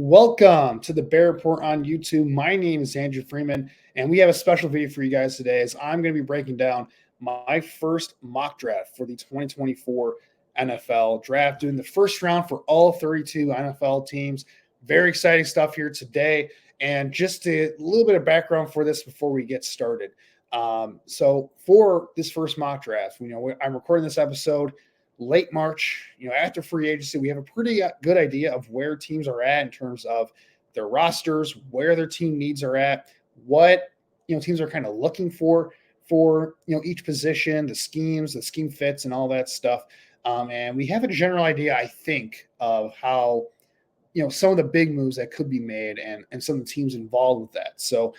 Welcome to the Bear Report on YouTube. My name is Andrew Freeman, and we have a special video for you guys today as I'm going to be breaking down my first mock draft for the 2024 NFL draft, doing the first round for all 32 NFL teams. Very exciting stuff here today. And just a little bit of background for this before we get started. So for this first mock draft, I'm recording this episode late March, after free agency. We have a pretty good idea of where teams are at in terms of their rosters, where their team needs are at, what teams are kind of looking for each position, the scheme fits, and all that stuff. And we have a general idea, I think, of how some of the big moves that could be made and some of the teams involved with that. So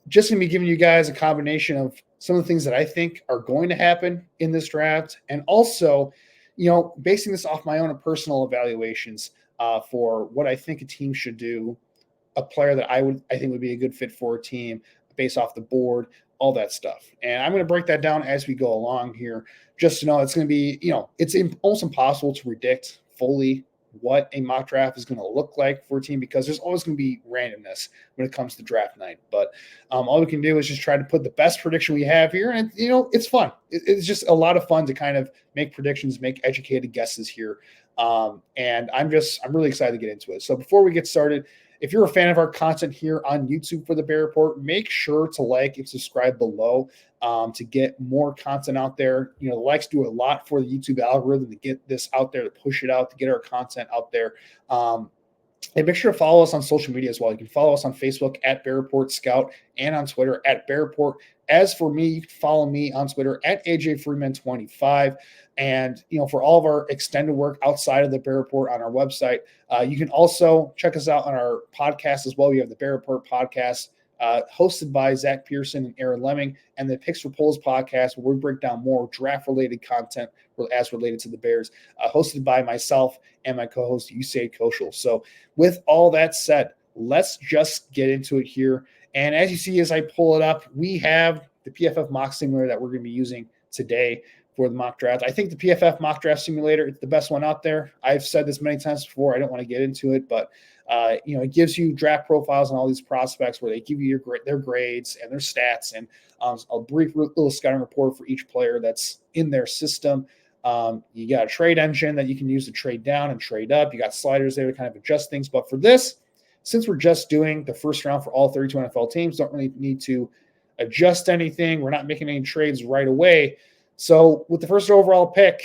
just going to be giving you guys a combination of some of the things that I think are going to happen in this draft, and also, basing this off my own personal evaluations for what I think a team should do, a player that I think would be a good fit for a team based off the board, all that stuff. And I'm going to break that down as we go along here, just to know it's going to be, it's almost impossible to predict fully what a mock draft is going to look like for a team, because there's always going to be randomness when it comes to draft night. But all we can do is just try to put the best prediction we have here. And, it's fun. It's just a lot of fun to kind of make predictions, make educated guesses here. And I'm really excited to get into it. So before we get started, if you're a fan of our content here on YouTube for the Bear Report, make sure to like and subscribe below to get more content out there. The likes do a lot for the YouTube algorithm to get this out there, to push it out, to get our content out there. And make sure to follow us on social media as well. You can follow us on Facebook at Bear Report Scout and on Twitter at Bear Report. As for me, you can follow me on Twitter at AJ Freeman 25. And, for all of our extended work outside of the Bear Report on our website, you can also check us out on our podcast as well. We have the Bear Report podcast, hosted by Zach Pearson and Aaron Lemming, and the Picks for Polls podcast, where we break down more draft-related content as related to the Bears, hosted by myself and my co-host, Usaid Koshal. So with all that said, let's just get into it here. And as you see, as I pull it up, we have the PFF mock simulator that we're going to be using today for the mock draft. I think the PFF mock draft simulator is the best one out there. I've said this many times before. I don't want to get into it, but it gives you draft profiles on all these prospects where they give you their grades and their stats, and a brief little scouting report for each player that's in their system. You got a trade engine that you can use to trade down and trade up. You got sliders there to kind of adjust things. But for this, since we're just doing the first round for all 32 NFL teams, don't really need to adjust anything. We're not making any trades right away. So with the first overall pick,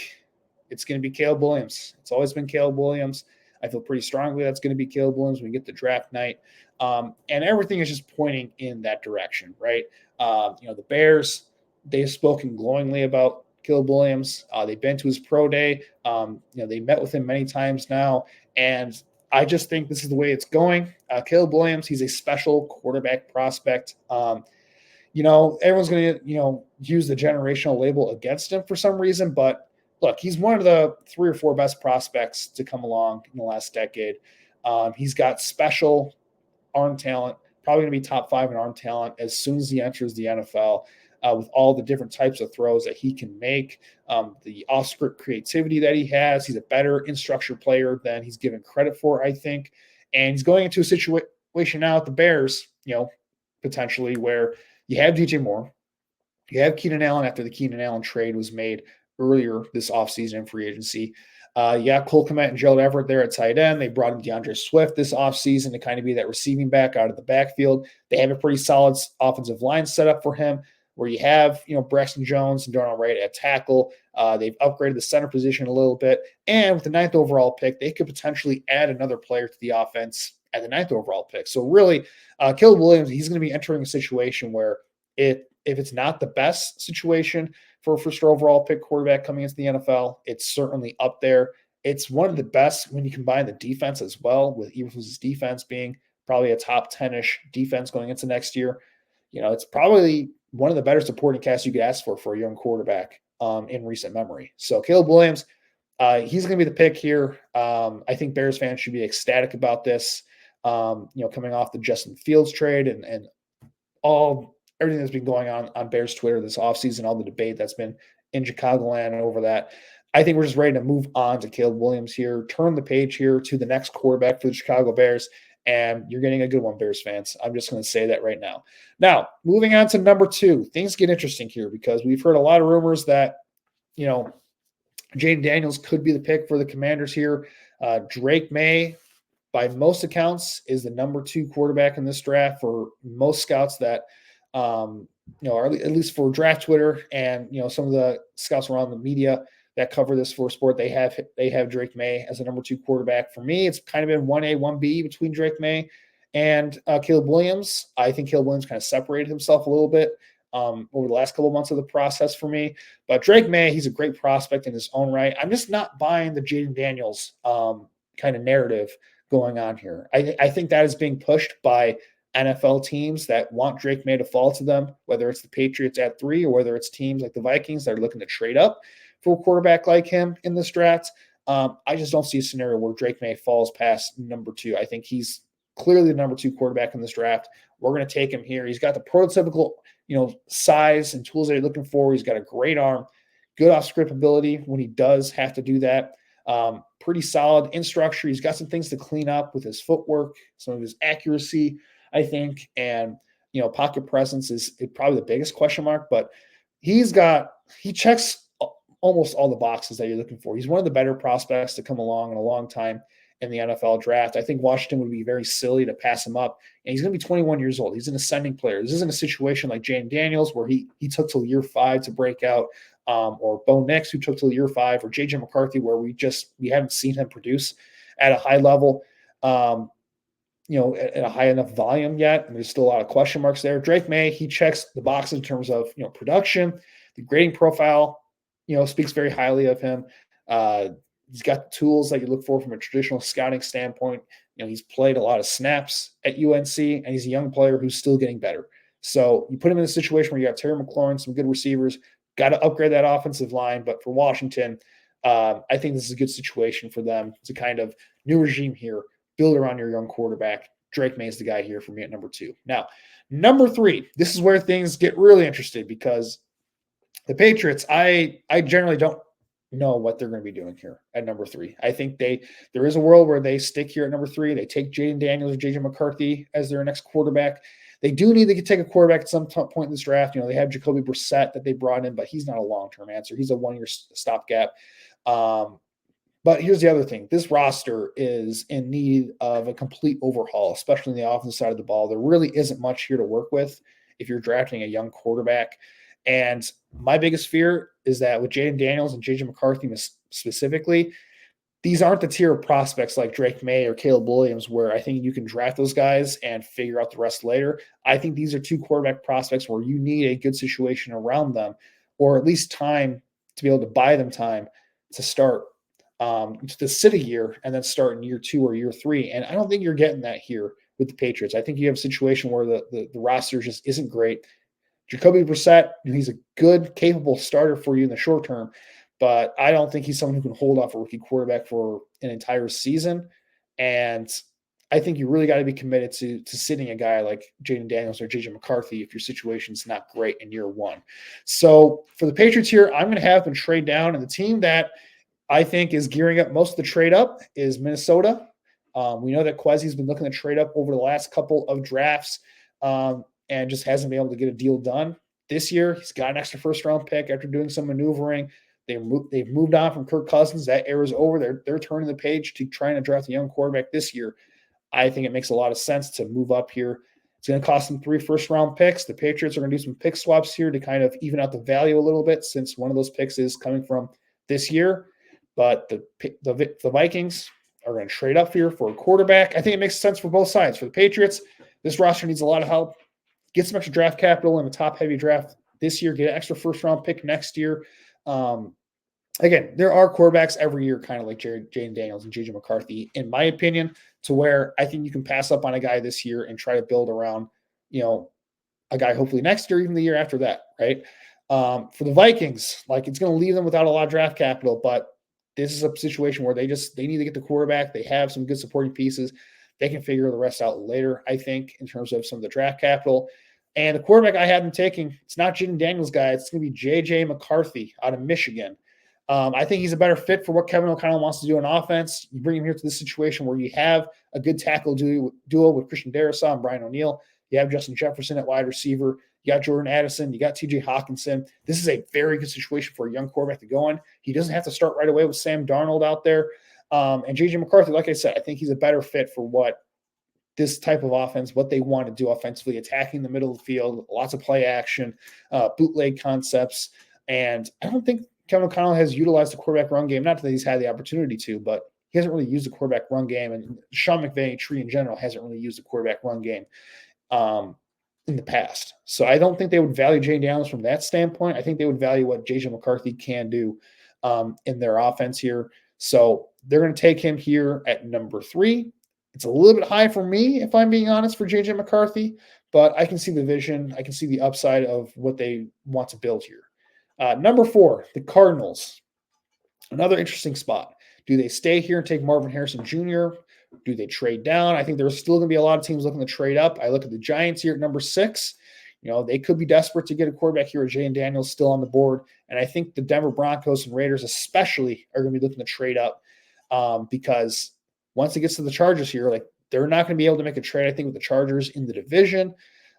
it's going to be Caleb Williams. It's always been Caleb Williams. I feel pretty strongly that's going to be Caleb Williams when we get to draft night. And everything is just pointing in that direction, right? The Bears, they've spoken glowingly about Caleb Williams. They've been to his pro day. They met with him many times now. And I just think this is the way it's going. Caleb Williams, he's a special quarterback prospect. Everyone's going to, use the generational label against him for some reason. But look, he's one of the 3 or 4 best prospects to come along in the last decade. He's got special arm talent, probably going to be top 5 in arm talent as soon as he enters the NFL, with all the different types of throws that he can make, the off-script creativity that he has. He's a better in-structure player than he's given credit for, I think. And he's going into a situation now with the Bears, potentially where you have DJ Moore, you have Keenan Allen after the Keenan Allen trade was made earlier this offseason in free agency. You got Cole Kmet and Gerald Everett there at tight end. They brought in DeAndre Swift this offseason to kind of be that receiving back out of the backfield. They have a pretty solid offensive line set up for him, where you have, Braxton Jones and Darnell Wright at tackle. They've upgraded the center position a little bit. And with the 9th overall pick, they could potentially add another player to the offense at the 9th overall pick. So really, Caleb Williams, he's going to be entering a situation where if it's not the best situation for a first overall pick quarterback coming into the NFL, it's certainly up there. It's one of the best when you combine the defense as well, with Eagles' defense being probably a top 10-ish defense going into next year. It's probably one of the better supporting casts you could ask for a young quarterback in recent memory. So Caleb Williams, he's going to be the pick here. I think Bears fans should be ecstatic about this, coming off the Justin Fields trade and everything that's been going on Bears Twitter this offseason, all the debate that's been in Chicagoland over that. I think we're just ready to move on to Caleb Williams here, turn the page here to the next quarterback for the Chicago Bears, and you're getting a good one, Bears fans. I'm just going to say that right now. Now, moving on to number 2, things get interesting here because we've heard a lot of rumors that, Jaden Daniels could be the pick for the Commanders here. Drake May, by most accounts, is the number 2 quarterback in this draft for most scouts that, or at least for draft Twitter and, some of the scouts around the media that cover this for sport, they have Drake May as a number 2 quarterback. For me, it's kind of been 1A, 1B between Drake May and Caleb Williams. I think Caleb Williams kind of separated himself a little bit over the last couple of months of the process for me. But Drake May, he's a great prospect in his own right. I'm just not buying the Jaden Daniels kind of narrative going on here. I think that is being pushed by NFL teams that want Drake May to fall to them, whether it's the Patriots at 3 or whether it's teams like the Vikings that are looking to trade up for a quarterback like him in this draft. I just don't see a scenario where Drake May falls past number 2. I think he's clearly the number 2 quarterback in this draft. We're going to take him here. He's got the prototypical, size and tools that you're looking for. He's got a great arm, good off-script ability when he does have to do that. Pretty solid in structure. He's got some things to clean up with his footwork, some of his accuracy, I think, and pocket presence is probably the biggest question mark. But he checks almost all the boxes that you're looking for. He's one of the better prospects to come along in a long time in the NFL draft. I think Washington would be very silly to pass him up. And he's going to be 21 years old. He's an ascending player. This isn't a situation like Jaden Daniels where he took till year 5 to break out, or Bo Nix, who took till year 5, or J.J. McCarthy, where we haven't seen him produce at a high level, at a high enough volume yet. And there's still a lot of question marks there. Drake May, he checks the boxes in terms of, production. The grading profile, speaks very highly of him. He's got the tools that you look for from a traditional scouting standpoint. He's played a lot of snaps at UNC, and he's a young player who's still getting better. So you put him in a situation where you got Terry McLaurin, some good receivers, got to upgrade that offensive line. But for Washington, I think this is a good situation for them. It's a kind of new regime here. Build around your young quarterback. Drake May is the guy here for me at number 2. Now, number 3, this is where things get really interesting because the Patriots, I generally don't know what they're going to be doing here at number 3. I think there is a world where they stick here at number 3. They take Jaden Daniels or J.J. McCarthy as their next quarterback. They do need to take a quarterback at some point in this draft. They have Jacoby Brissett that they brought in, but he's not a long-term answer. He's a 1-year stopgap. But here's the other thing. This roster is in need of a complete overhaul, especially on the offensive side of the ball. There really isn't much here to work with if you're drafting a young quarterback. And my biggest fear is that with Jaden Daniels and J.J. McCarthy specifically, these aren't the tier of prospects like Drake May or Caleb Williams where I think you can draft those guys and figure out the rest later. I think these are 2 quarterback prospects where you need a good situation around them, or at least time to be able to buy them time to start, to sit a year and then start in year 2 or year 3. And I don't think you're getting that here with the Patriots. I think you have a situation where the roster just isn't great. Jacoby Brissett, he's a good, capable starter for you in the short term, but I don't think he's someone who can hold off a rookie quarterback for an entire season. And I think you really got to be committed to sitting a guy like Jaden Daniels or J.J. McCarthy if your situation's not great in year 1. So for the Patriots here, I'm going to have them trade down, and the team that I think is gearing up most of the trade up is Minnesota. We know that Kwesi's been looking to trade up over the last couple of drafts. And just hasn't been able to get a deal done. This year, he's got an extra first-round pick after doing some maneuvering. They've moved on from Kirk Cousins. That era's over. They're turning the page to trying to draft a young quarterback this year. I think it makes a lot of sense to move up here. It's going to cost them 3 first-round picks. The Patriots are going to do some pick swaps here to kind of even out the value a little bit since one of those picks is coming from this year. But the Vikings are going to trade up here for a quarterback. I think it makes sense for both sides. For the Patriots, this roster needs a lot of help. Get some extra draft capital in a top-heavy draft this year. Get an extra first-round pick next year. Again, there are quarterbacks every year, kind of like Jaden Daniels and J.J. McCarthy, in my opinion, to where I think you can pass up on a guy this year and try to build around, a guy hopefully next year, even the year after that, right? For the Vikings, it's going to leave them without a lot of draft capital, but this is a situation where they need to get the quarterback. They have some good supporting pieces. They can figure the rest out later, I think, in terms of some of the draft capital. And the quarterback I have them taking, it's not Jaden Daniels' guy. It's going to be J.J. McCarthy out of Michigan. I think he's a better fit for what Kevin O'Connell wants to do on offense. You bring him here to this situation where you have a good tackle duo with Christian Darrisaw and Brian O'Neill. You have Justin Jefferson at wide receiver. You got Jordan Addison. You got TJ Hawkinson. This is a very good situation for a young quarterback to go in. He doesn't have to start right away with Sam Darnold out there. And J.J. McCarthy, like I said, I think he's a better fit for what this type of offense, what they want to do offensively, attacking the middle of the field, lots of play action, bootleg concepts. And I don't think Kevin O'Connell has utilized the quarterback run game. Not that he's had the opportunity to, but he hasn't really used the quarterback run game. And Sean McVay, Tree in general, hasn't really used the quarterback run game in the past. So I don't think they would value Jay Daniels from that standpoint. I think they would value what J.J. McCarthy can do in their offense here. So they're going to take him here at number 3. It's a little bit high for me, if I'm being honest, for J.J. McCarthy, but I can see the vision. I can see the upside of what they want to build here. Number 4, the Cardinals. Another interesting spot. Do they stay here and take Marvin Harrison Jr.? Do they trade down? I think there's still going to be a lot of teams looking to trade up. I look at the Giants here at number 6. They could be desperate to get a quarterback here. Jay Daniels still on the board. And I think the Denver Broncos and Raiders especially are going to be looking to trade up because once it gets to the Chargers here, like they're not going to be able to make a trade, I think, with the Chargers in the division.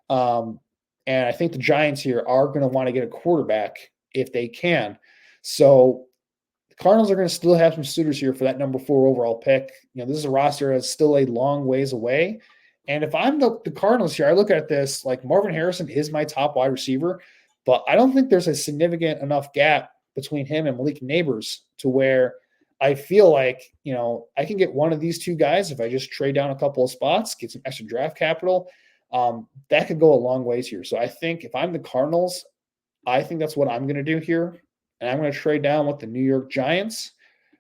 And I think the Giants here are going to want to get a quarterback if they can. So the Cardinals are going to still have some suitors here for that number 4 overall pick. This is a roster that's still a long ways away. And if I'm the Cardinals here, I look at this like Marvin Harrison is my top wide receiver, but I don't think there's a significant enough gap between him and Malik Neighbors to where I feel like, I can get one of these two guys if I just trade down a couple of spots, get some extra draft capital. That could go a long ways here. So I think if I'm the Cardinals, I think that's what I'm going to do here. And I'm going to trade down with the New York Giants.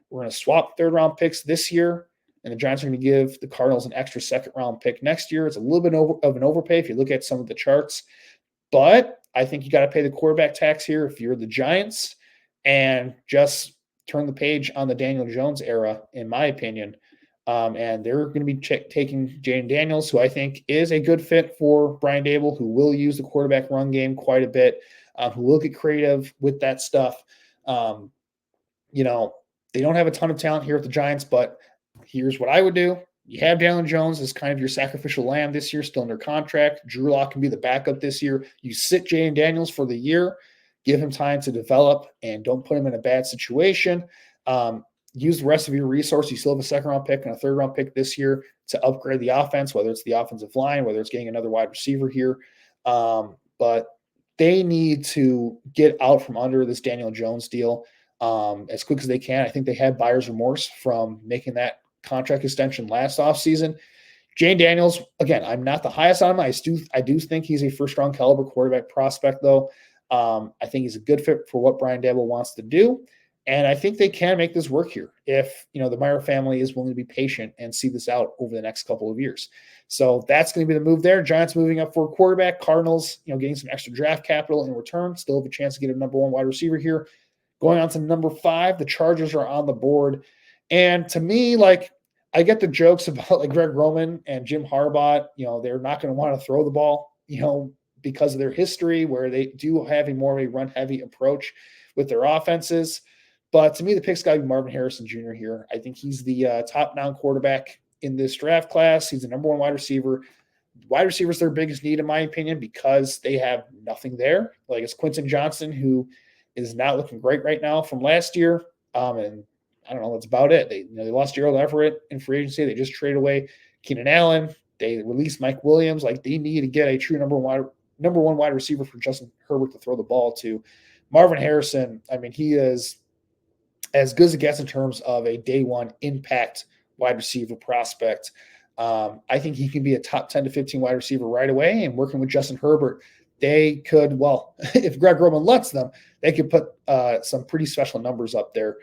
We're going to swap 3rd-round picks this year, and the Giants are going to give the Cardinals an extra 2nd-round pick next year. It's a little bit of an overpay if you look at some of the charts. But I think you got to pay the quarterback tax here if you're the Giants and just turn the page on the Daniel Jones era, in my opinion. And they're going to be taking Jaden Daniels, who I think is a good fit for Brian Daboll, who will use the quarterback run game quite a bit, who will get creative with that stuff. They don't have a ton of talent here at the Giants, but here's what I would do. You have Daniel Jones as kind of your sacrificial lamb this year, still under contract. Drew Lock can be the backup this year. You sit Jaden Daniels for the year, give him time to develop, and don't put him in a bad situation. Use the rest of your resources. You still have a 2nd-round pick and a 3rd-round pick this year to upgrade the offense, whether it's the offensive line, whether it's getting another wide receiver here. But they need to get out from under this Daniel Jones deal as quick as they can. I think they had buyer's remorse from making that contract extension last offseason. Jane Daniels, again, I'm not the highest on him. I do think he's a first-round caliber quarterback prospect, though. I think he's a good fit for what Brian Daboll wants to do. And I think they can make this work here if, the Meyer family is willing to be patient and see this out over the next couple of years. So that's going to be the move there. Giants moving up for a quarterback. Cardinals, getting some extra draft capital in return. Still have a chance to get a number 1 wide receiver here. Going on to number 5, the Chargers are on the board. And to me, I get the jokes about Greg Roman and Jim Harbaugh. They're not going to want to throw the ball, because of their history where they do have a more of a run-heavy approach with their offenses. But to me, the pick's got to be Marvin Harrison Jr. here. I think he's the top quarterback in this draft class. He's the number 1 wide receiver. Wide receiver's their biggest need, in my opinion, because they have nothing there. It's Quentin Johnson, who is not looking great right now from last year. And I don't know, that's about it. They lost Gerald Everett in free agency. They just traded away Keenan Allen. They released Mike Williams. They need to get a true number one wide receiver for Justin Herbert to throw the ball to. Marvin Harrison, he is as good as it gets in terms of a day 1 impact wide receiver prospect. I think he can be a top 10 to 15 wide receiver right away. And working with Justin Herbert, they could, if Greg Roman lets them, they could put some pretty special numbers up there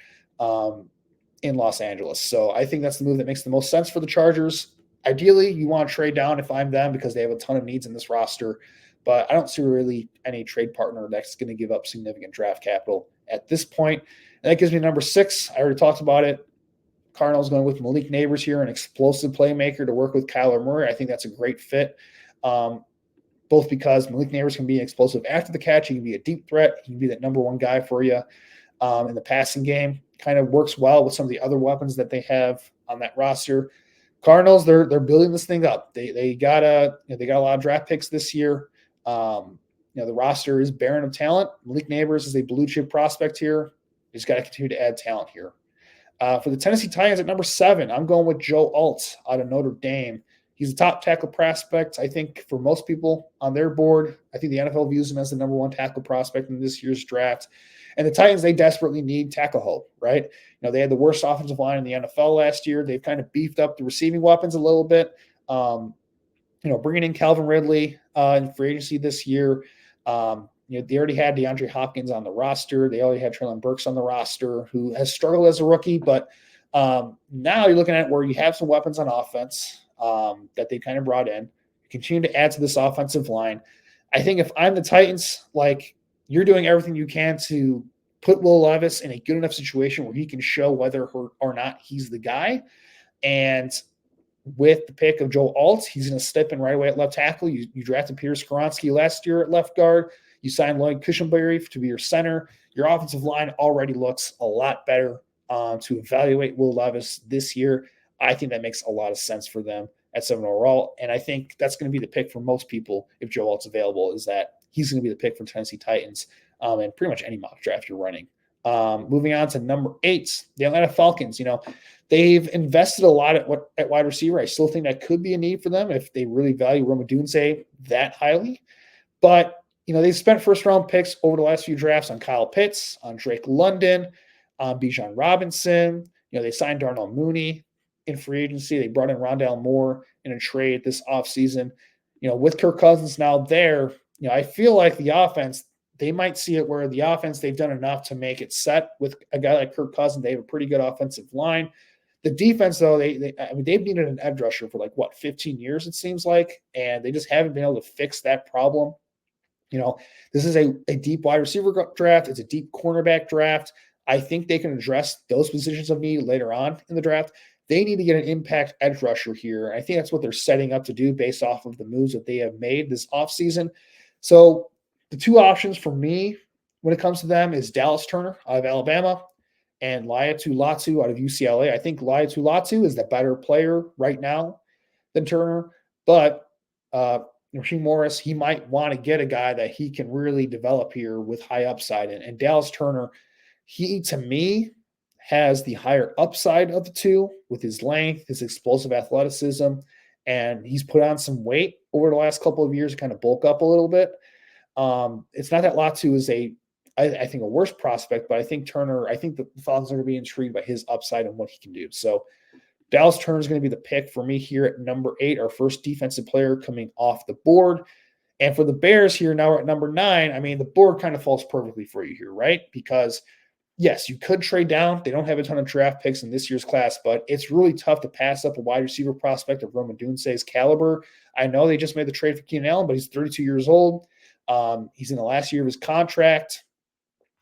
in Los Angeles. So I think that's the move that makes the most sense for the Chargers. Ideally, you want to trade down if I'm them because they have a ton of needs in this roster. But I don't see really any trade partner that's going to give up significant draft capital at this point. And that gives me number 6. I already talked about it. Cardinals going with Malik Neighbors here, an explosive playmaker to work with Kyler Murray. I think that's a great fit, both because Malik Neighbors can be explosive after the catch. He can be a deep threat. He can be that number 1 guy for you. in the passing game. Kind of works well with some of the other weapons that they have on that roster. Cardinals, they're building this thing up. They got they got a lot of draft picks this year. The roster is barren of talent. Malik Neighbors is a blue chip prospect here. You just got to continue to add talent here. For the Tennessee Titans at number 7, I'm going with Joe Alt out of Notre Dame. He's a top tackle prospect, I think, for most people on their board. I think the NFL views him as the number 1 tackle prospect in this year's draft. And the Titans, they desperately need tackle help, right? They had the worst offensive line in the NFL last year. They've kind of beefed up the receiving weapons a little bit. Bringing in Calvin Ridley in free agency this year. They already had DeAndre Hopkins on the roster. They already had Treylon Burks on the roster, who has struggled as a rookie. But now you're looking at where you have some weapons on offense that they kind of brought in. Continue to add to this offensive line. I think if I'm the Titans, you're doing everything you can to put Will Levis in a good enough situation where he can show whether or not he's the guy. And with the pick of Joe Alt, he's going to step in right away at left tackle. You drafted Peter Skoronski last year at left guard. You signed Lloyd Cushenberry to be your center. Your offensive line already looks a lot better to evaluate Will Levis this year. I think that makes a lot of sense for them at 7 overall. And I think that's going to be the pick for most people if Joe Alt's available, is that he's going to be the pick for Tennessee Titans and pretty much any mock draft you're running. Moving on to number 8, the Atlanta Falcons. They've invested a lot at wide receiver. I still think that could be a need for them if they really value Rome Odunze that highly. But, they've spent first-round picks over the last few drafts on Kyle Pitts, on Drake London, on Bijan Robinson. They signed Darnell Mooney in free agency. They brought in Rondale Moore in a trade this offseason. With Kirk Cousins now there, I feel like the offense, they might see it where the offense, they've done enough to make it set with a guy like Kirk Cousins. They have a pretty good offensive line. The defense, though, they've needed an edge rusher for 15 years, it seems like, and they just haven't been able to fix that problem. This is a deep wide receiver draft. It's a deep cornerback draft. I think they can address those positions of need later on in the draft. They need to get an impact edge rusher here. I think that's what they're setting up to do based off of the moves that they have made this offseason. So the two options for me when it comes to them is Dallas Turner out of Alabama and Laiatu Latu out of UCLA. I think Laiatu Latu is the better player right now than Turner, but Rasheem Morris, he might want to get a guy that he can really develop here with high upside. And Dallas Turner, he, to me, has the higher upside of the two with his length, his explosive athleticism, and he's put on some weight over the last couple of years to kind of bulk up a little bit. It's not that Latu is I think a worse prospect, but I think Turner, I think the Falcons are going to be intrigued by his upside and what he can do. So Dallas Turner is going to be the pick for me here at number 8, our first defensive player coming off the board. And for the Bears here, now we're at number 9. The board kind of falls perfectly for you here, right? Because yes, you could trade down. They don't have a ton of draft picks in this year's class, but it's really tough to pass up a wide receiver prospect of Rome Odunze's caliber. I know they just made the trade for Keenan Allen, but he's 32 years old. He's in the last year of his contract.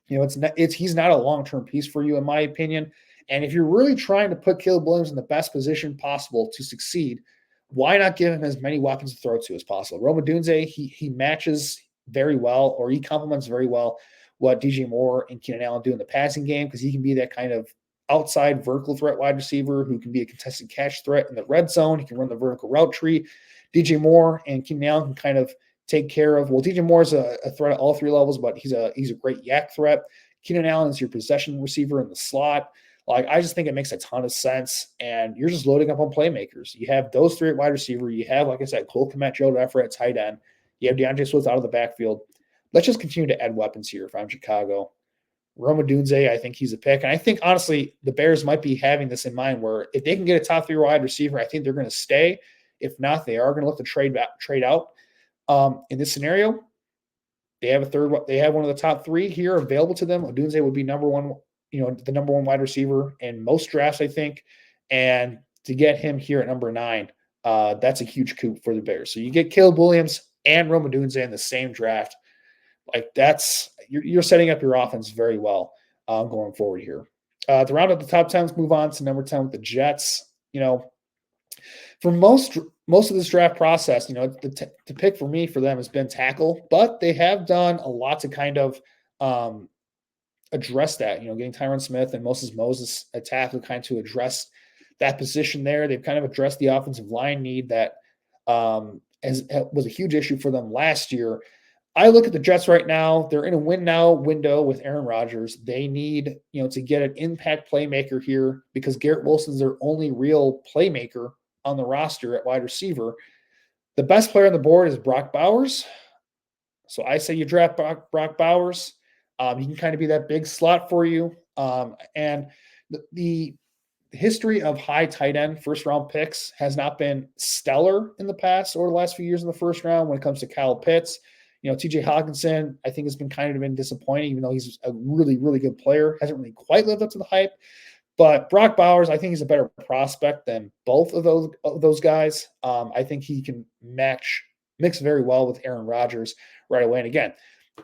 He's not a long-term piece for you, in my opinion. And if you're really trying to put Caleb Williams in the best position possible to succeed, why not give him as many weapons to throw to as possible? Rome Odunze, he matches very well, or he complements very well what DJ Moore and Keenan Allen do in the passing game, because he can be that kind of outside vertical threat wide receiver who can be a contested catch threat in the red zone. He can run the vertical route tree. DJ Moore and Keenan Allen can kind of take care of, DJ Moore is a threat at all 3 levels, but he's a great yak threat. Keenan Allen is your possession receiver in the slot. I just think it makes a ton of sense, and you're just loading up on playmakers. You have those 3 at wide receiver. You have, like I said, Cole Kmet, Joe Deffer at tight end. You have DeAndre Swift out of the backfield. Let's just continue to add weapons here if I'm Chicago. Rome Odunze, I think he's a pick. And I think, honestly, the Bears might be having this in mind where if they can get a top 3 wide receiver, I think they're going to stay. If not, they are going to look to trade out. In this scenario, they have one of the top 3 here available to them. Odunze would be number 1, the number 1 wide receiver in most drafts, I think. And to get him here at number 9, that's a huge coup for the Bears. So you get Caleb Williams and Rome Odunze in the same draft. You're setting up your offense very well going forward here. To round up the top 10, let's move on to number 10 with the Jets. For most of this draft process, the pick for me for them has been tackle, but they have done a lot to kind of address that. Getting Tyron Smith and Moses a tackle kind of to address that position there. They've kind of addressed the offensive line need that was a huge issue for them last year. I look at the Jets right now. They're in a win now window with Aaron Rodgers. They need, to get an impact playmaker here because Garrett Wilson's their only real playmaker on the roster at wide receiver. The best player on the board is Brock Bowers. So I say you draft Brock Bowers. He can kind of be that big slot for you. And the history of high tight end first round picks has not been stellar in the past or the last few years in the first round when it comes to Kyle Pitts. TJ Hawkinson, I think, has been kind of been disappointing, even though he's a really, really good player. Hasn't really quite lived up to the hype. But Brock Bowers, I think he's a better prospect than both of those guys. I think he can mix very well with Aaron Rodgers right away. And again,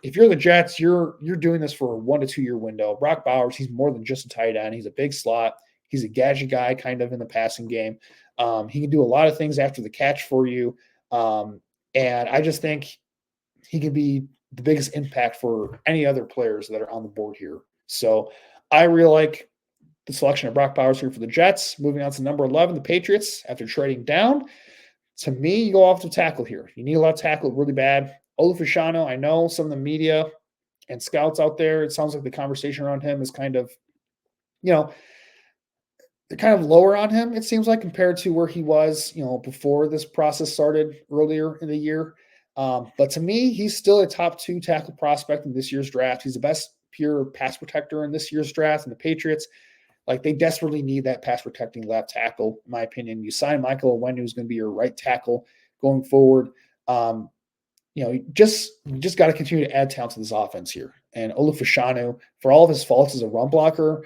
if you're the Jets, you're doing this for a 1 to 2 year window. Brock Bowers, he's more than just a tight end. He's a big slot. He's a gadget guy kind of in the passing game. He can do a lot of things after the catch for you. And I just think he can be the biggest impact for any other players that are on the board here. So I really like the selection of Brock Bowers here for the Jets. Moving on to number 11, the Patriots, after trading down. To me, you go off to tackle here. You need a lot of tackle really bad. Olu Fashanu, I know some of the media and scouts out there, it sounds like the conversation around him is kind of, they're kind of lower on him, it seems like, compared to where he was, before this process started earlier in the year. But to me, he's still a top 2 tackle prospect in this year's draft. He's the best pure pass protector in this year's draft. And the Patriots, they desperately need that pass protecting left tackle, in my opinion. You sign Michael Onwenu, who's going to be your right tackle going forward. You just got to continue to add talent to this offense here. And Olu Fashanu, for all of his faults as a run blocker,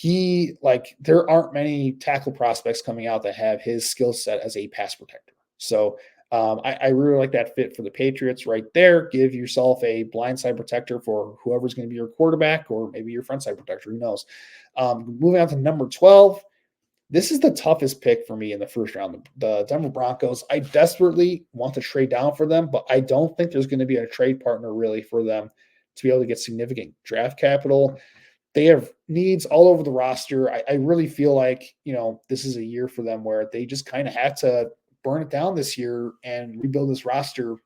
there aren't many tackle prospects coming out that have his skill set as a pass protector. So I really like that fit for the Patriots right there. Give yourself a blindside protector for whoever's going to be your quarterback or maybe your frontside protector. Who knows? Moving on to number 12. This is the toughest pick for me in the first round. The Denver Broncos, I desperately want to trade down for them, but I don't think there's going to be a trade partner really for them to be able to get significant draft capital. They have needs all over the roster. I really feel like, this is a year for them where they just kind of had to burn it down this year and rebuild this roster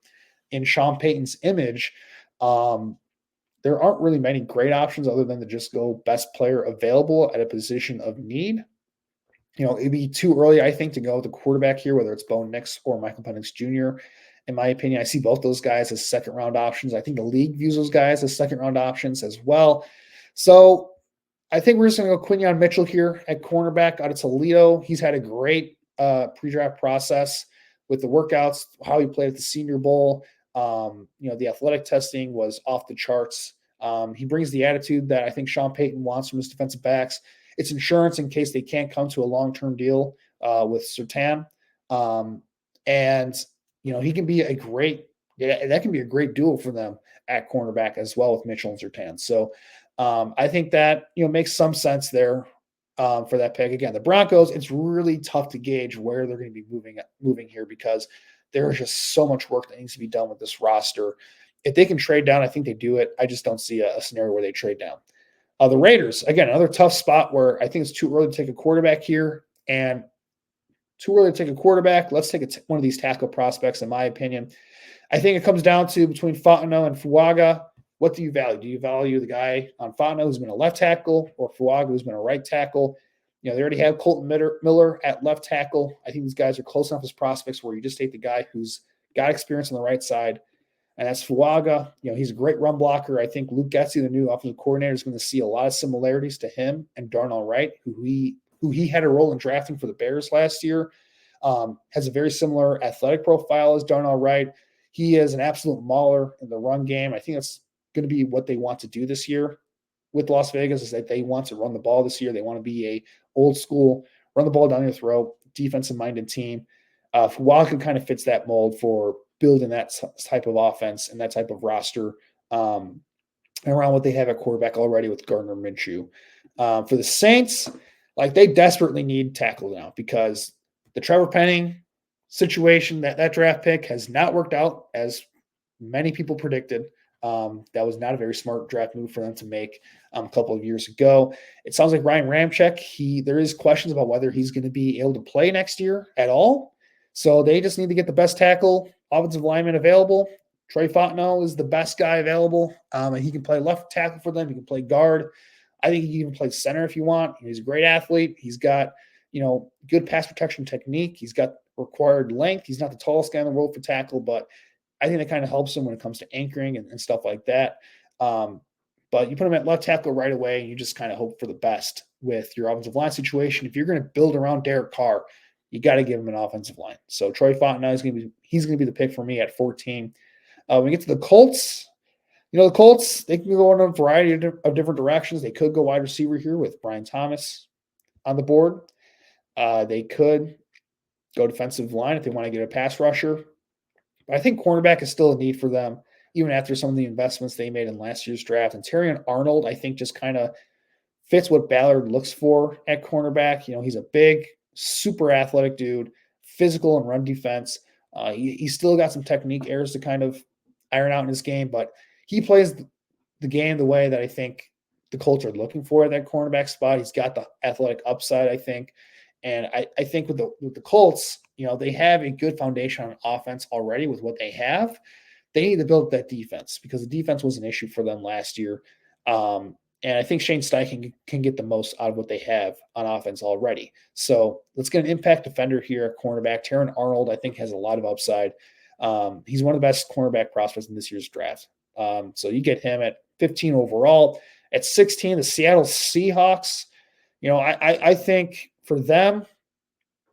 in Sean Payton's image. There aren't really many great options other than to just go best player available at a position of need. It'd be too early, I think, to go with the quarterback here, whether it's Bo Nix or Michael Penix Jr. In my opinion, I see both those guys as second-round options. I think the league views those guys as second-round options as well. So I think we're just going to go Quinyon Mitchell here at cornerback out of Toledo. He's had a great pre-draft process with the workouts, how he played at the Senior Bowl. The athletic testing was off the charts. He brings the attitude that I think Sean Payton wants from his defensive backs. It's insurance in case they can't come to a long-term deal with Surtain. He can be that can be a great duo for them at cornerback as well with Mitchell and Surtain. So I think that, makes some sense there for that pick. Again, the Broncos, it's really tough to gauge where they're going to be moving here because there's just so much work that needs to be done with this roster. If they can trade down, I think they do it. I just don't see a scenario where they trade down. The Raiders, again, another tough spot where I think it's too early to take a quarterback here. And too early to take a quarterback. Let's take one of these tackle prospects, in my opinion. I think it comes down to between Fontenot and Fuaga. What do you value? Do you value the guy on Fontenot who's been a left tackle or Fuaga who's been a right tackle? They already have Colton Miller at left tackle. I think these guys are close enough as prospects where you just take the guy who's got experience on the right side. And that's Fuaga. He's a great run blocker. I think Luke Getsy, the new offensive coordinator, is going to see a lot of similarities to him and Darnell Wright, who he had a role in drafting for the Bears last year. Has a very similar athletic profile as Darnell Wright. He is an absolute mauler in the run game. I think that's going to be what they want to do this year with Las Vegas, is that they want to run the ball this year. They want to be a old school, run the ball down your throat, defensive-minded team. Fuaga kind of fits that mold for building that type of offense and that type of roster around what they have at quarterback already with Gardner Minshew. For the Saints, they desperately need tackle now because the Trevor Penning situation, that draft pick has not worked out as many people predicted. That was not a very smart draft move for them to make a couple of years ago. It sounds like Ryan Ramczyk, there is questions about whether he's going to be able to play next year at all. So they just need to get the best tackle, offensive lineman available. Troy Fontenot is the best guy available, and he can play left tackle for them. He can play guard. I think he can even play center if you want. He's a great athlete. He's got, good pass protection technique. He's got required length. He's not the tallest guy in the world for tackle, but I think that kind of helps him when it comes to anchoring and stuff like that. But you put him at left tackle right away, and you just kind of hope for the best with your offensive line situation. If you're going to build around Derek Carr, you got to give him an offensive line. So Troy Fontenot he's going to be the pick for me at 14. When we get to the Colts, the Colts, they can go in a variety of different directions. They could go wide receiver here with Brian Thomas on the board. They could go defensive line if they want to get a pass rusher. But I think cornerback is still a need for them, even after some of the investments they made in last year's draft. And Terrion Arnold, I think, just kind of fits what Ballard looks for at cornerback. He's a big, super athletic dude, physical and run defense. He's still got some technique errors to kind of iron out in his game, but he plays the game the way that I think the Colts are looking for at that cornerback spot. He's got the athletic upside, I think. And I think with the Colts, they have a good foundation on offense already with what they have. They need to build that defense because the defense was an issue for them last year. And I think Shane Steichen can get the most out of what they have on offense already. So let's get an impact defender here at cornerback. Terrion Arnold, I think, has a lot of upside. He's one of the best cornerback prospects in this year's draft. So you get him at 15 overall. At 16, the Seattle Seahawks. I think for them,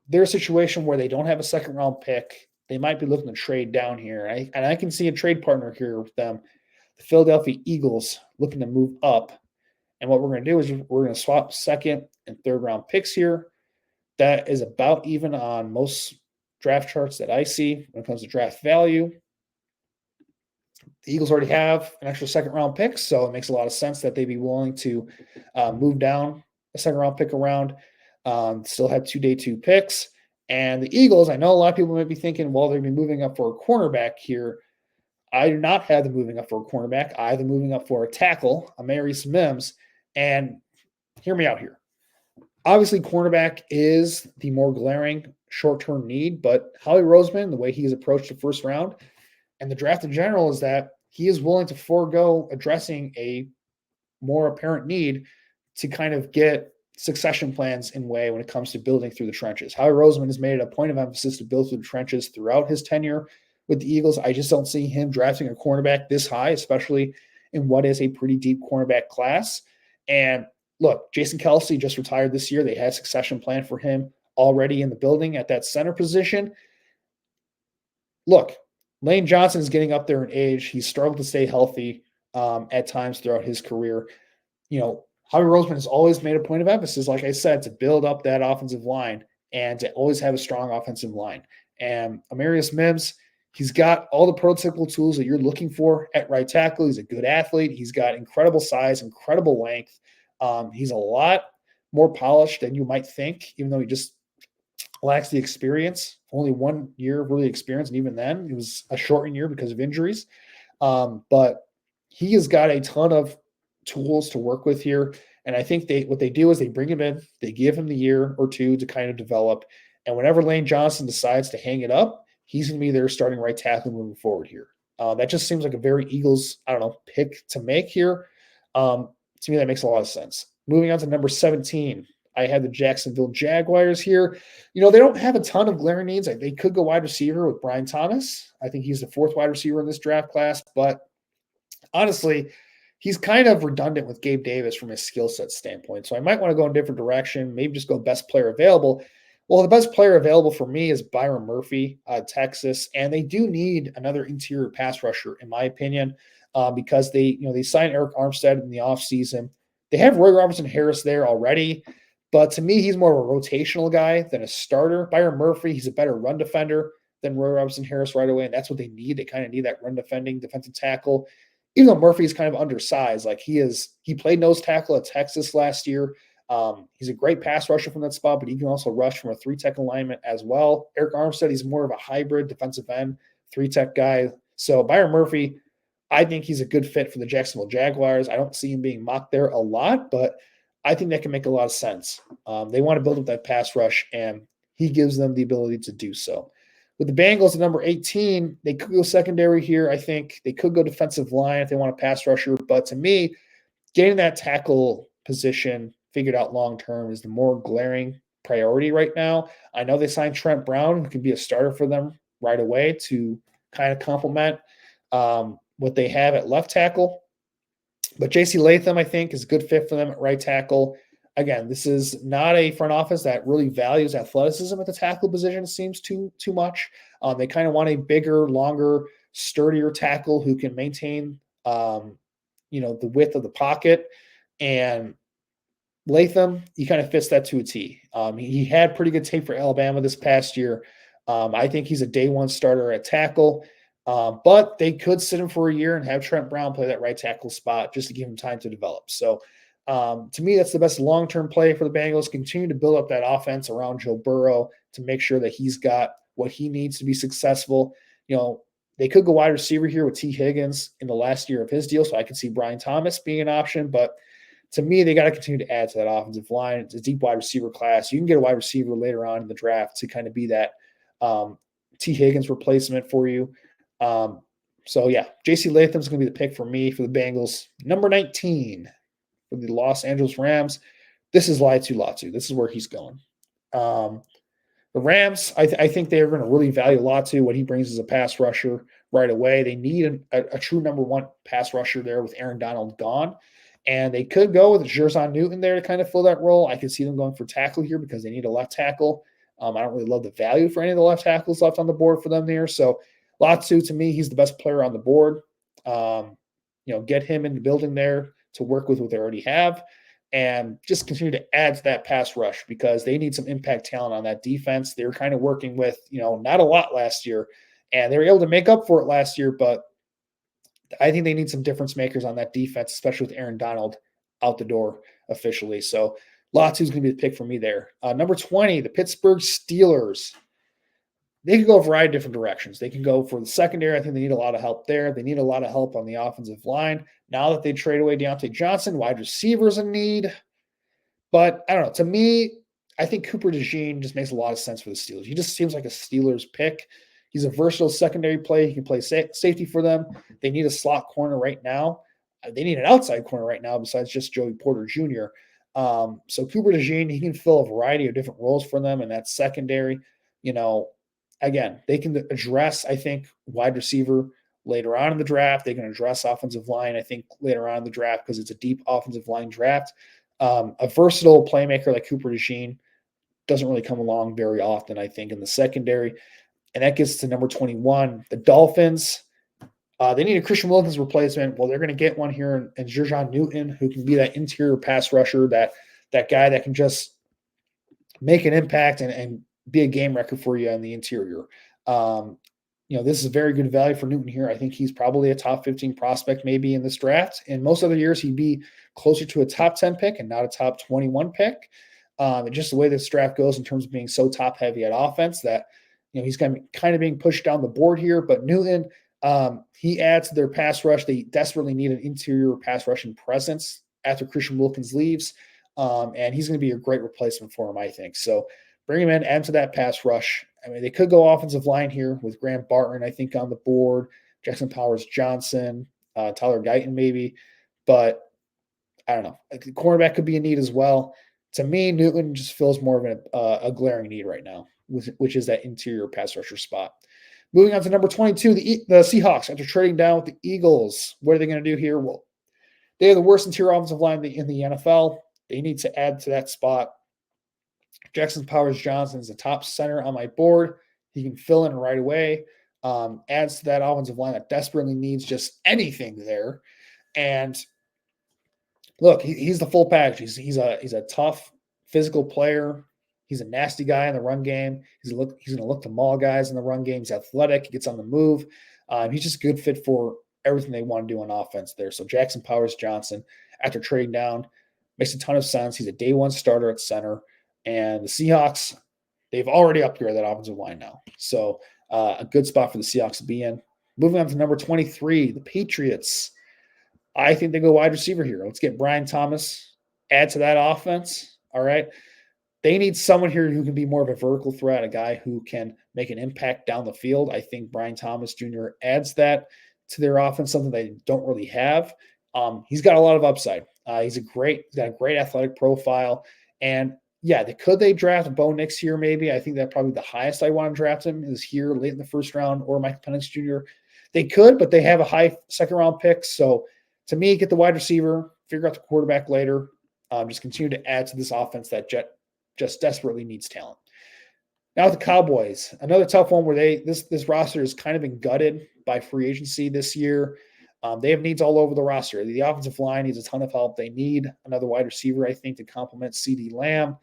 they're a situation where they don't have a second-round pick. They might be looking to trade down here. And I can see a trade partner here with them. The Philadelphia Eagles looking to move up. And what we're going to do is we're going to swap second and third-round picks here. That is about even on most draft charts that I see when it comes to draft value. The Eagles already have an extra second-round pick, so it makes a lot of sense that they'd be willing to move down a second-round pick around. Still have 2 day 2 picks. And the Eagles, I know a lot of people might be thinking, well, they're going to be moving up for a cornerback here. I do not have them moving up for a cornerback. I have them moving up for a tackle, Amarius Mims. And hear me out here. Obviously, cornerback is the more glaring short-term need, but Howie Roseman, the way he has approached the first round and the draft in general is that he is willing to forego addressing a more apparent need to kind of get succession plans in way when it comes to building through the trenches. Howie Roseman has made it a point of emphasis to build through the trenches throughout his tenure with the Eagles. I just don't see him drafting a cornerback this high, especially in what is a pretty deep cornerback class. And look, Jason Kelce just retired this year. They had a succession plan for him already in the building at that center position. Look, Lane Johnson is getting up there in age. He's struggled to stay healthy at times throughout his career. Howie Roseman has always made a point of emphasis, like I said, to build up that offensive line and to always have a strong offensive line. And Amarius Mims, he's got all the prototypical tools that you're looking for at right tackle. He's a good athlete. He's got incredible size, incredible length. He's a lot more polished than you might think, even though he just lacks the experience. Only 1 year of really experience, and even then, it was a shortened year because of injuries. But he has got a ton of tools to work with here. And I think what they do is they bring him in, they give him the year or two to kind of develop. And whenever Lane Johnson decides to hang it up, he's going to be their starting right tackle moving forward here. That just seems like a very Eagles, pick to make here. To me, that makes a lot of sense. Moving on to number 17, I have the Jacksonville Jaguars here. They don't have a ton of glaring needs. They could go wide receiver with Brian Thomas. I think he's the 4th wide receiver in this draft class. But honestly, he's kind of redundant with Gabe Davis from his skill set standpoint. So I might want to go in a different direction, maybe just go best player available. Well, the best player available for me is Byron Murphy, Texas. And they do need another interior pass rusher, in my opinion, because they signed Eric Armstead in the offseason. They have Roy Robertson-Harris there already. But to me, he's more of a rotational guy than a starter. Byron Murphy, he's a better run defender than Roy Robertson-Harris right away. And that's what they need. They kind of need that run defending defensive tackle. Even though Murphy is kind of undersized, like he played nose tackle at Texas last year. He's a great pass rusher from that spot, but he can also rush from a 3-tech alignment as well. Eric Armstead, he's more of a hybrid defensive end, 3-tech guy. So Byron Murphy, I think he's a good fit for the Jacksonville Jaguars. I don't see him being mocked there a lot, but I think that can make a lot of sense. They want to build up that pass rush, and he gives them the ability to do so. With the Bengals at number 18, they could go secondary here. I think they could go defensive line if they want a pass rusher. But to me, getting that tackle position figured out long term is the more glaring priority right now. I know they signed Trent Brown, who can be a starter for them right away to kind of complement what they have at left tackle. But J.C. Latham, I think, is a good fit for them at right tackle. Again, this is not a front office that really values athleticism at the tackle position, it seems too much. They kind of want a bigger, longer, sturdier tackle who can maintain, the width of the pocket. And Latham, he kind of fits that to a T. He had pretty good tape for Alabama this past year. I think he's a day one starter at tackle. But they could sit him for a year and have Trent Brown play that right tackle spot just to give him time to develop. So to me, that's the best long-term play for the Bengals. Continue to build up that offense around Joe Burrow to make sure that he's got what he needs to be successful. They could go wide receiver here with T. Higgins in the last year of his deal, so I could see Brian Thomas being an option. But to me, they got to continue to add to that offensive line. It's a deep wide receiver class. You can get a wide receiver later on in the draft to kind of be that T. Higgins replacement for you. J.C. Latham's going to be the pick for me for the Bengals. Number 19 for the Los Angeles Rams. This is Latu. This is where he's going. The Rams, I think they're going to really value Latu, what he brings as a pass rusher right away. They need a true number one pass rusher there with Aaron Donald gone. And they could go with Jerzon Newton there to kind of fill that role. I could see them going for tackle here because they need a left tackle. I don't really love the value for any of the left tackles left on the board for them there. So Latu, to me, he's the best player on the board. Get him in the building there to work with what they already have and just continue to add to that pass rush because they need some impact talent on that defense. They were kind of working with, not a lot last year, and they were able to make up for it last year, but I think they need some difference makers on that defense, especially with Aaron Donald out the door officially. So Latu's going to be the pick for me there. Number 20, the Pittsburgh Steelers. They can go a variety of different directions. They can go for the secondary. I think they need a lot of help there. They need a lot of help on the offensive line. Now that they trade away Deontay Johnson, wide receivers in need. But I don't know. To me, I think Cooper DeJean just makes a lot of sense for the Steelers. He just seems like a Steelers pick. He's a versatile secondary play. He can play safety for them. They need a slot corner right now. They need an outside corner right now besides just Joey Porter Jr. So Cooper DeJean, he can fill a variety of different roles for them in that secondary. Again, they can address, I think, wide receiver later on in the draft. They can address offensive line, I think, later on in the draft because it's a deep offensive line draft. A versatile playmaker like Cooper DeJean doesn't really come along very often, I think, in the secondary. And that gets to number 21. The Dolphins, they need a Christian Wilkins replacement. Well, they're going to get one here in Jerzon Newton, who can be that interior pass rusher, that guy that can just make an impact and be a game record for you in the interior. This is a very good value for Newton here. I think he's probably a top 15 prospect maybe in this draft. In most other years, he'd be closer to a top 10 pick and not a top 21 pick. And just the way this draft goes in terms of being so top heavy at offense that, he's kind of being pushed down the board here. But Newton, he adds to their pass rush. They desperately need an interior pass rushing presence after Christian Wilkins leaves. And he's going to be a great replacement for him, I think. So bring him in, add to that pass rush. I mean, they could go offensive line here with Grant Barton, I think, on the board, Jackson Powers-Johnson, Tyler Guyton maybe. But I don't know. The cornerback could be a need as well. To me, Newton just fills more of a glaring need right now, which is that interior pass rusher spot. Moving on to number 22, the Seahawks. After trading down with the Eagles, what are they going to do here? Well, they have the worst interior offensive line in the NFL. They need to add to that spot. Jackson Powers-Johnson is the top center on my board. He can fill in right away. Adds to that offensive line that desperately needs just anything there. And look, he's the full package. He's a tough physical player. He's a nasty guy in the run game. He's going to look to maul guys in the run game. He's athletic. He gets on the move. He's just a good fit for everything they want to do on offense there. So Jackson Powers-Johnson, after trading down, makes a ton of sense. He's a day one starter at center. And the Seahawks, they've already upgraded that offensive line now. So a good spot for the Seahawks to be in. Moving on to number 23, the Patriots. I think they go wide receiver here. Let's get Brian Thomas, add to that offense. All right. They need someone here who can be more of a vertical threat, a guy who can make an impact down the field. I think Brian Thomas Jr. adds that to their offense, something they don't really have. He's got a lot of upside. He's got a great athletic profile. And yeah, could they draft Bo Nix here? Maybe. I think that probably the highest I want to draft him is here late in the first round, or Michael Penix Jr. They could, but they have a high second round pick. So to me, get the wide receiver, figure out the quarterback later. Just continue to add to this offense that just desperately needs talent. Now with the Cowboys, another tough one where this roster has kind of been gutted by free agency this year. They have needs all over the roster. The offensive line needs a ton of help. They need another wide receiver, I think, to complement CeeDee Lamb.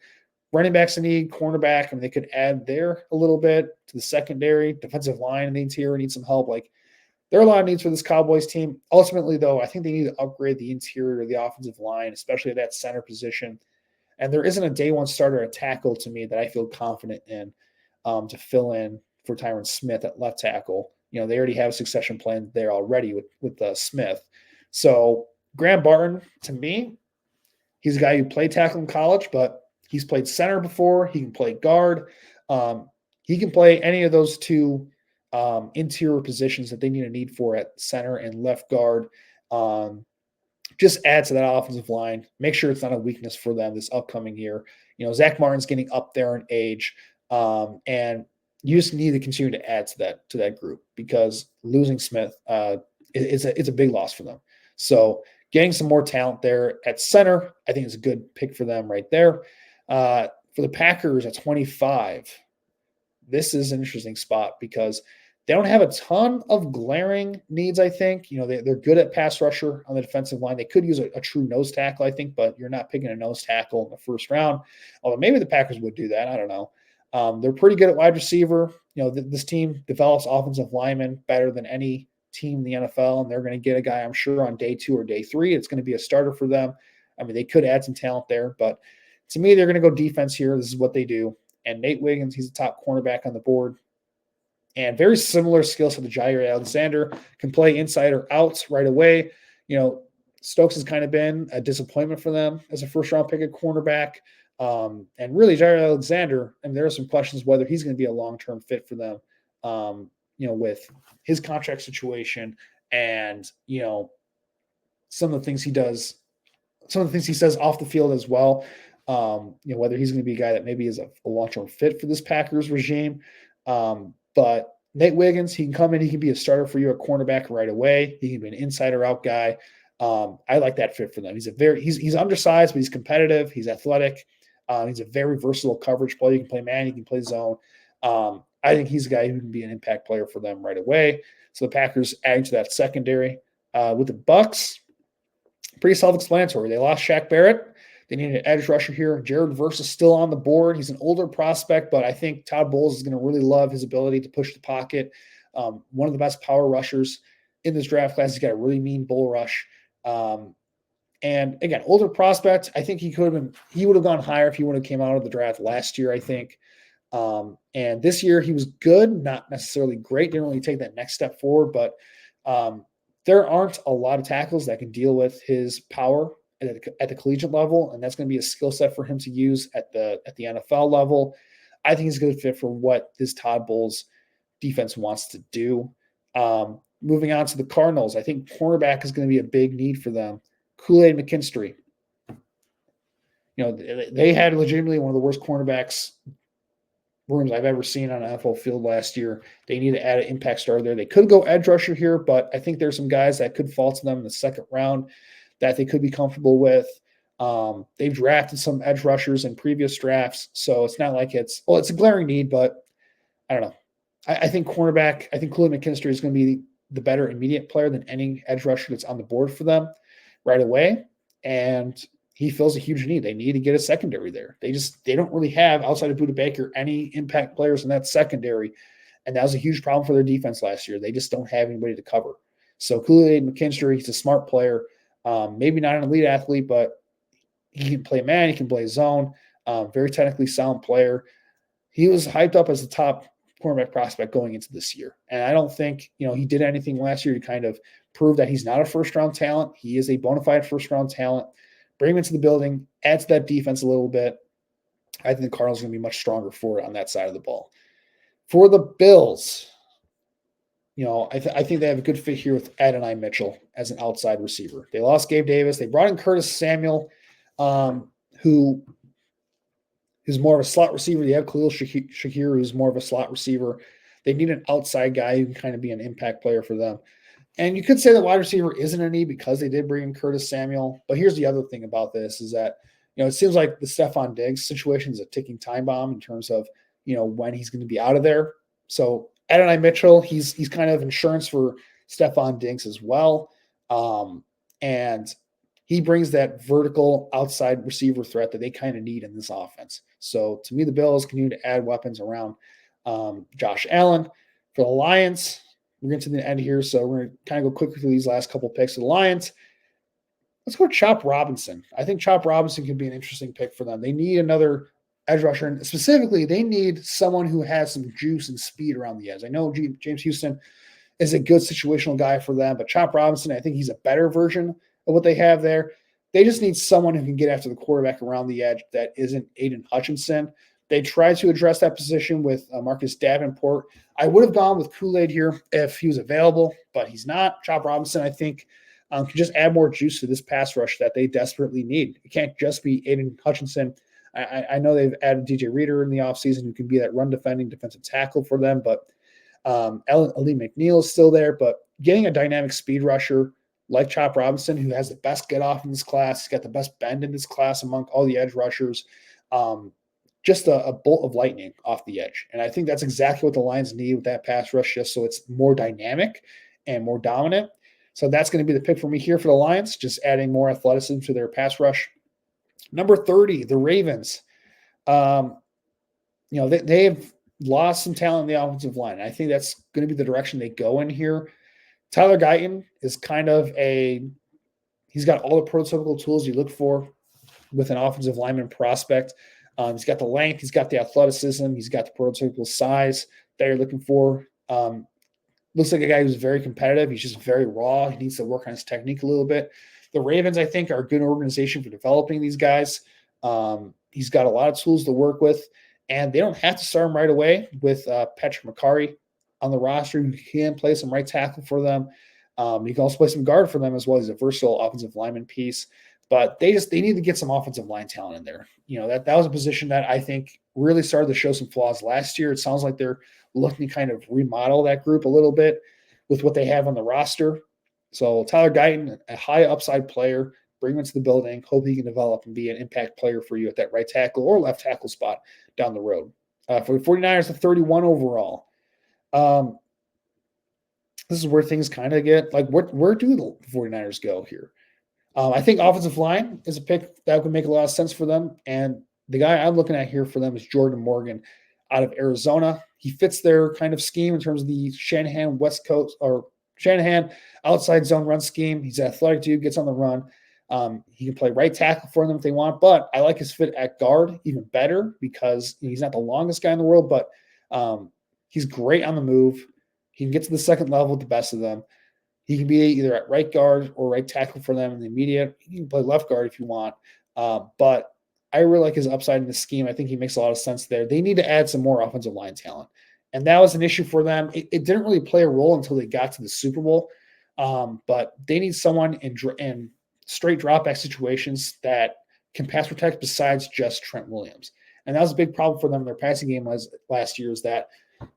Running backs need cornerback. I mean, they could add there a little bit to the secondary. Defensive line in the interior needs some help. Like, there are a lot of needs for this Cowboys team. Ultimately, though, I think they need to upgrade the interior of the offensive line, especially at that center position. And there isn't a day one starter at tackle to me that I feel confident in to fill in for Tyron Smith at left tackle. They already have a succession plan there already with Smith. So Graham Barton, to me, he's a guy who played tackle in college, but he's played center before. He can play guard. He can play any of those two interior positions that they need for at center and left guard. Just add to that offensive line. Make sure it's not a weakness for them this upcoming year. Zach Martin's getting up there in age, and you just need to continue to add to that group, because losing Smith it's a big loss for them. So getting some more talent there at center, I think is a good pick for them right there. For the Packers at 25, this is an interesting spot because they don't have a ton of glaring needs, I think. They're good at pass rusher on the defensive line. They could use a true nose tackle, I think, but you're not picking a nose tackle in the first round. Although maybe the Packers would do that. I don't know. They're pretty good at wide receiver. This team develops offensive linemen better than any team in the NFL, and they're going to get a guy, I'm sure, on day 2 or day 3. It's going to be a starter for them. I mean, they could add some talent there, but to me, they're going to go defense here. This is what they do. And Nate Wiggins, he's the top cornerback on the board. And very similar skills to the Jair Alexander, can play inside or out right away. Stokes has kind of been a disappointment for them as a first-round pick at cornerback. And really, Jair Alexander, and there are some questions whether he's going to be a long-term fit for them, with his contract situation and, some of the things he does, some of the things he says off the field as well. Whether he's going to be a guy that maybe is a long-term fit for this Packers regime. But Nate Wiggins, he can come in, he can be a starter for you at cornerback right away. He can be an inside or out guy. I like that fit for them. He's undersized, but he's competitive. He's athletic. He's a very versatile coverage player. He can play man, he can play zone. I think he's a guy who can be an impact player for them right away. So the Packers adding to that secondary. With the Bucs, pretty self-explanatory. They lost Shaq Barrett. They need an edge rusher here. Jared Verse is still on the board. He's an older prospect, but I think Todd Bowles is going to really love his ability to push the pocket. One of the best power rushers in this draft class. He's got a really mean bull rush. And again, older prospect. I think he would have gone higher if he would have came out of the draft last year, I think. And this year he was good, not necessarily great. Didn't really take that next step forward, but there aren't a lot of tackles that can deal with his power at the collegiate level, and that's going to be a skill set for him to use at the NFL level. I think he's a good fit for what this Todd Bowles defense wants to do. Moving on to the Cardinals, I think cornerback is going to be a big need for them. Kool-Aid McKinstry. They had legitimately one of the worst cornerbacks rooms I've ever seen on an NFL field last year. They need to add an impact starter there. They could go edge rusher here, but I think there's some guys that could fall to them in the second round that they could be comfortable with. They've drafted some edge rushers in previous drafts, so it's not like it's a glaring need, but I don't know. I think cornerback, I think Kool-Aid McKinstry is going to be the better immediate player than any edge rusher that's on the board for them right away, and he fills a huge need. They need to get a secondary there. They don't really have, outside of Budda Baker, any impact players in that secondary, and that was a huge problem for their defense last year. They just don't have anybody to cover. So Kool-Aid McKinstry, he's a smart player. Maybe not an elite athlete, but he can play man, he can play zone, very technically sound player. He was hyped up as the top cornerback prospect going into this year. And I don't think, he did anything last year to kind of prove that he's not a first-round talent. He is a bona fide first-round talent. Bring him into the building, add to that defense a little bit. I think the Cardinals are going to be much stronger for it on that side of the ball. For the Bills, I think they have a good fit here with Adonai Mitchell as an outside receiver. They lost Gabe Davis. They brought in Curtis Samuel, who is more of a slot receiver. They have Khalil Shakir, who's more of a slot receiver. They need an outside guy who can kind of be an impact player for them. And you could say that wide receiver isn't a need because they did bring in Curtis Samuel. But here's the other thing about this is that, it seems like the Stephon Diggs situation is a ticking time bomb in terms of, when he's going to be out of there. So Adonai Mitchell, he's kind of insurance for Stephon Diggs as well. And he brings that vertical outside receiver threat that they kind of need in this offense. So to me, the Bills continue to add weapons around Josh Allen. For the Lions, we're getting to the end here, so we're going to kind of go quickly through these last couple of picks. For the Lions, let's go Chop Robinson. I think Chop Robinson could be an interesting pick for them. They need another edge rusher, and specifically, they need someone who has some juice and speed around the edge. I know James Houston is a good situational guy for them, but Chop Robinson, I think he's a better version of what they have there. They just need someone who can get after the quarterback around the edge that isn't Aiden Hutchinson. They tried to address that position with Marcus Davenport. I would have gone with Kool-Aid here if he was available, but he's not. Chop Robinson, I think, can just add more juice to this pass rush that they desperately need. It can't just be Aiden Hutchinson. I know they've added DJ Reader in the offseason who can be that run-defending defensive tackle for them, but Ali McNeil is still there. But getting a dynamic speed rusher like Chop Robinson, who has the best get-off in this class, he's got the best bend in this class among all the edge rushers, just a bolt of lightning off the edge. And I think that's exactly what the Lions need with that pass rush, just so it's more dynamic and more dominant. So that's going to be the pick for me here for the Lions, just adding more athleticism to their pass rush. Number 30, the Ravens. They've lost some talent in the offensive line. I think that's going to be the direction they go in here. Tyler Guyton is he's got all the prototypical tools you look for with an offensive lineman prospect. He's got the length, he's got the athleticism, he's got the prototypical size that you're looking for. Looks like a guy who's very competitive. He's just very raw. He needs to work on his technique a little bit. The Ravens, I think, are a good organization for developing these guys. He's got a lot of tools to work with, and they don't have to start him right away with Patrick McCarry on the roster. You can play some right tackle for them. You can also play some guard for them as well. He's a versatile offensive lineman piece. But they need to get some offensive line talent in there. That was a position that I think really started to show some flaws last year. It sounds like they're looking to kind of remodel that group a little bit with what they have on the roster. So Tyler Guyton, a high upside player, bring him into the building, hope he can develop and be an impact player for you at that right tackle or left tackle spot down the road. For the 49ers, the 31 overall. This is where things kind of get like, where do the 49ers go here? I think offensive line is a pick that would make a lot of sense for them. And the guy I'm looking at here for them is Jordan Morgan out of Arizona. He fits their kind of scheme in terms of the Shanahan West Coast or Shanahan outside zone run scheme. He's an athletic dude, gets on the run. He can play right tackle for them if they want, but I like his fit at guard even better because he's not the longest guy in the world, but he's great on the move. He can get to the second level with the best of them. He can be either at right guard or right tackle for them in the immediate. He can play left guard if you want. But I really like his upside in the scheme. I think he makes a lot of sense there. They need to add some more offensive line talent. And that was an issue for them. It didn't really play a role until they got to the Super Bowl. But they need someone in straight drop back situations that can pass protect besides just Trent Williams. And that was a big problem for them in their passing game last year is that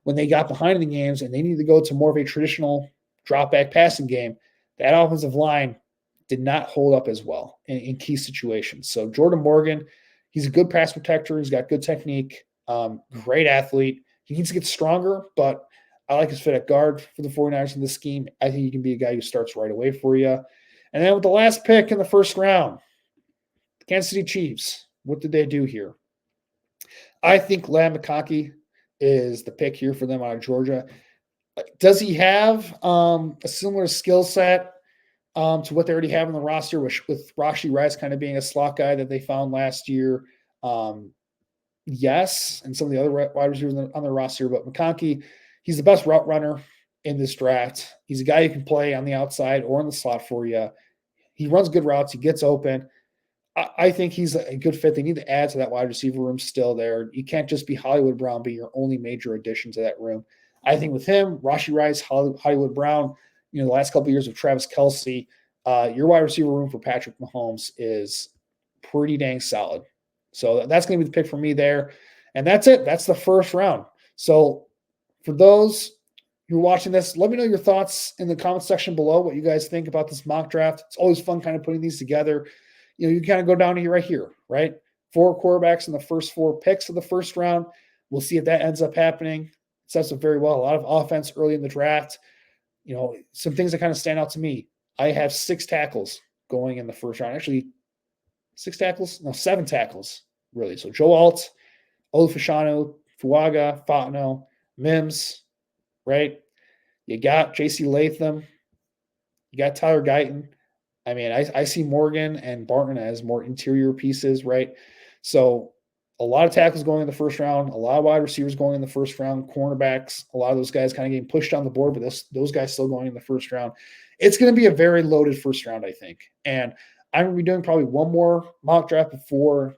when they got behind in the games and they needed to go to more of a traditional drop back passing game, that offensive line did not hold up as well in key situations. So Jordan Morgan, he's a good pass protector. He's got good technique, great athlete. He needs to get stronger, but I like his fit at guard for the 49ers in this scheme. I think he can be a guy who starts right away for you. And then with the last pick in the first round, the Kansas City Chiefs, what did they do here? I think Lamb McConkey is the pick here for them out of Georgia. Does he have a similar skill set to what they already have in the roster, with Rashee Rice kind of being a slot guy that they found last year? yes, and some of the other wide receivers on the roster, but McConkey, he's the best route runner in this draft. He's a guy who can play on the outside or in the slot for you. He runs good routes. He gets open. I think he's a good fit. They need to add to that wide receiver room still there. You can't just be Hollywood Brown be your only major addition to that room. I think with him, Rashee Rice, Hollywood Brown, the last couple of years of Travis Kelce, your wide receiver room for Patrick Mahomes is pretty dang solid. So that's going to be the pick for me there. And that's it. That's the first round. So for those who are watching this, let me know your thoughts in the comment section below, what you guys think about this mock draft. It's always fun kind of putting these together. You kind of go down to here, right? 4 quarterbacks in the first 4 picks of the first round. We'll see if that ends up happening. It sets up very well. A lot of offense early in the draft. Some things that kind of stand out to me. I have 6 tackles going in the first round. Actually, 6 tackles? No, 7 tackles, really. So Joe Alt, Olufashano, Fuaga, Fontenot, Mims, right? You got J.C. Latham. You got Tyler Guyton. I mean, I see Morgan and Barton as more interior pieces, right? So a lot of tackles going in the first round, a lot of wide receivers going in the first round, cornerbacks, a lot of those guys kind of getting pushed down the board, but those guys still going in the first round. It's going to be a very loaded first round, I think. And I'm going to be doing probably one more mock draft before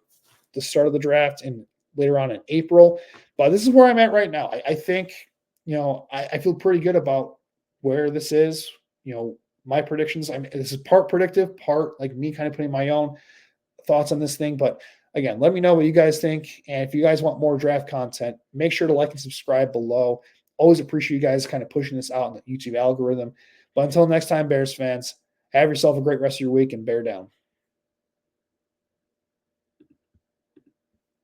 the start of the draft and later on in April. But this is where I'm at right now. I think, I feel pretty good about where this is. My predictions, this is part predictive, part like me kind of putting my own thoughts on this thing. But again, let me know what you guys think. And if you guys want more draft content, make sure to like and subscribe below. Always appreciate you guys kind of pushing this out in the YouTube algorithm. But until next time, Bears fans, have yourself a great rest of your week and bear down.